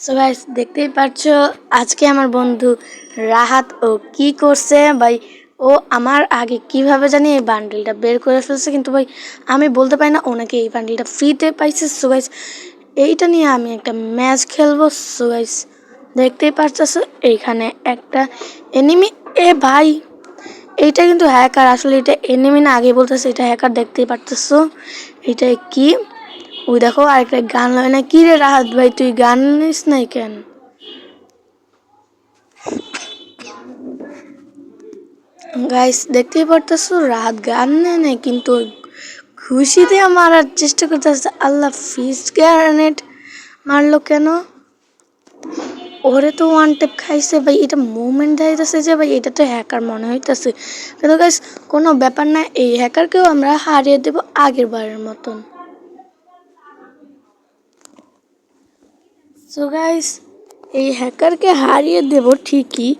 So guys দেখতেই পাচ্ছ আজকে আমার বন্ধু রাহাত ও কি করছে ভাই। ও আমার আগে কিভাবে জানি এই বান্ডেলটা বের করে ফেলছে, কিন্তু ভাই আমি বলতে পারি না ওনাকে এই বান্ডেলটা ফ্রিতে পাইছে। সো গাইস এইটা নিয়ে আমি একটা ম্যাচ খেলবো। সো গাইস দেখতেই পাচ্ছ এইখানে একটা এনিমি। এ ভাই এইটা কিন্তু হ্যাকার, আসলে এটা এনিমি না, আগে বলতেছে এটা হ্যাকার। দেখতেই পাচ্ছ এটা কি, ওই দেখো আরেকটা গান লয় না। কি রে রাহাত ভাই, তুই গান নিস নাই কেন? গাইস দেখতেই পারতেছো রাহাত গান নেয় নাই, কিন্তু খুশিতে মারার চেষ্টা করতেছে। আল্লাহ, ফিস্ট গ্রেনেড মারলো কেন? ওরে তো ওয়ান টেপ খাইছে ভাই। এটা মুভমেন্ট দেখাইতেছে যে ভাই এটা তো হ্যাকার মনে হইতেছে, কিন্তু গাইস কোনো ব্যাপার না, এই হ্যাকারকেও আমরা হারিয়ে দেব আগের বারের মতন। সো গাইস এই হ্যাকারকে হারিয়ে দেব ঠিকই,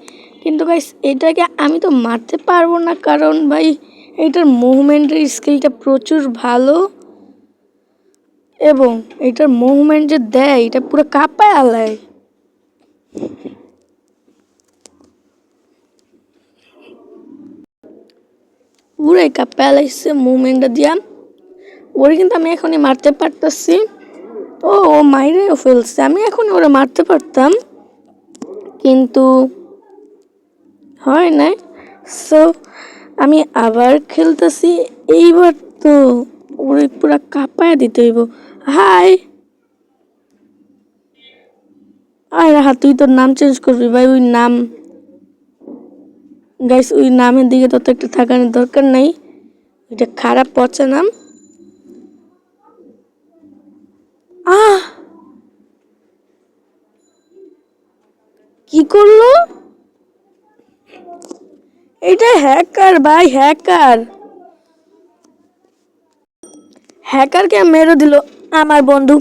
কিন্তু গাইস এটাকে আমি তো মারতে পারবো না, কারণ ভাই এটার মুভমেন্টের স্কিলটা প্রচুর ভালো, এবং এটার মুভমেন্ট যে দেয় এটা পুরো কাঁপায় আলায়। পুরাই কাঁপায় আলাইছে মুভমেন্টটা দিয়া। ওরে কিন্তু আমি এখনই মারতে পারতেছি। ও মাইরেও ফেলছে, আমি এখন ওরা মারতে পারতাম কিন্তু হয় না। সো আমি আবার খেলতেছি। এইবার তো ওরে পুরা কাঁপায় দিতে হইব। হাই আয় রাহা, তুই তোর নাম চেঞ্জ করবি ভাই। ওই নাম গাইস, ওই নামের দিকে তত একটা থাকানোর দরকার নাই, ওইটা খারাপ পচা নাম। আহ কি করলো? এটা হ্যাকার ভাই, হ্যাকার। হ্যাকারকে মেরে দিল আমার বন্ধু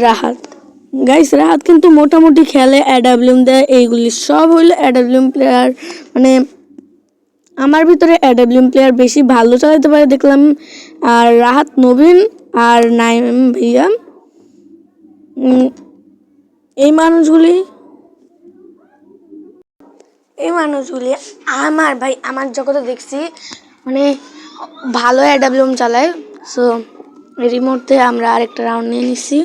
রাহাত। গাইস রাহাত কিন্তু মোটামুটি খেলে, এডাব্লিউএম দেয়, এইগুলি সব হইলো এডাব্লিউএম প্লেয়ার। মানে আমার ভিতরে এডাব্লিউএম প্লেয়ার বেশি ভালো চালাতে পারে দেখলাম। আর রাহাত, নবীন আর নাইম ভাইয়া, এই মানুষগুলি আমার ভাই আমার জগতে দেখছি মানে ভালো এডাব্লিউএম চালায়। সো এরই মধ্যে আমরা আরেকটা রাউন্ড নিয়ে নিছি।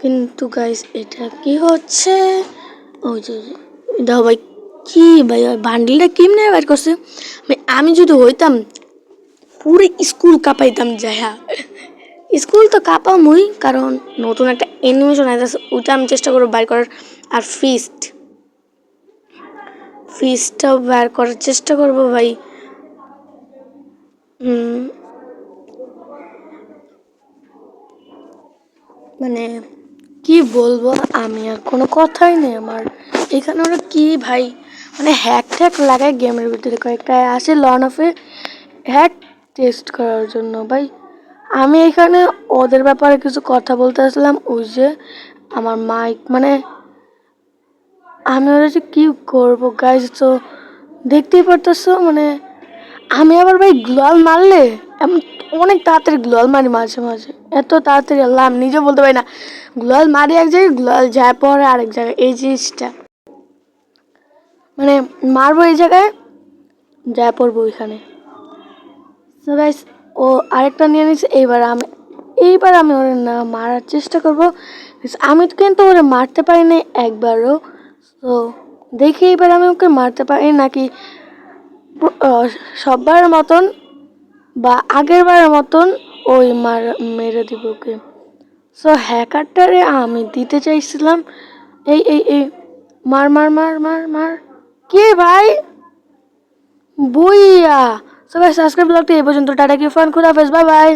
কিন্তু গাইস এটা কি হচ্ছে? ওই যে দাও ভাই, কি ভাই বান্ডিলটা কেমনে বের করছে? আমি যদি হইতাম পুরো স্কুল কাঁপাইতাম যাইয়া। স্কুল তো কাঁপামই, কারণ নতুন একটা অ্যানিমেশন আছে, ওটা আমি চেষ্টা করবো বাইর করার। আর ফিস্টটাও বের করার চেষ্টা করবো ভাই। মানে কি বলবো, আমি আর কোনো কথাই নেই আমার। এখানে ওরা কি ভাই মানে হ্যাক ট্যাক লাগায় গেমের ভিতরে, কয়েকটা আসে লন অফে হ্যাক টেস্ট করার জন্য ভাই। আমি এখানে ওদের ব্যাপারে কিছু কথা বলতে আসলাম। ওই যে আমার মাইক মানে আমি ওরা যে কি করবো গাইজ, তো দেখতেই পারতেছো। মানে আমি আবার ভাই গ্লোয়াল মারলে এমন অনেক তাড়াতাড়ি গ্লোয়াল মারি, মাঝে মাঝে এত তাড়াতাড়ি আল্লাহ আমি নিজে বলতে পারি না। গ্লোয়াল মারি এক জায়গায়, গ্লোয়াল যায় পরে আরেক জায়গায়, এই জিনিসটা মানে মারবো এই জায়গায়, যায় পড়বো ওইখানে। সো গাইস ও আরেকটা নিয়ে নিচ্ছে। এইবার আমি ওরে না মারার চেষ্টা করবো। আমি কিন্তু ওরে মারতে পারি না একবারও। তো দেখি এবার আমি ওকে মারতে পারি নাকি সববার মতন বা আগের বারের মতন ওই মেরে দিব ওকে। সো হ্যাকারটারে আমি দিতে চাইছিলাম। এই এই এই মার মার মার মার মার। কে ভাই? বুইয়া। সবাই সাবস্ক্রাইব লাগতে এই পর্যন্ত। টাটা, কি ফান, খুদাহাফেজ, বাই বাই।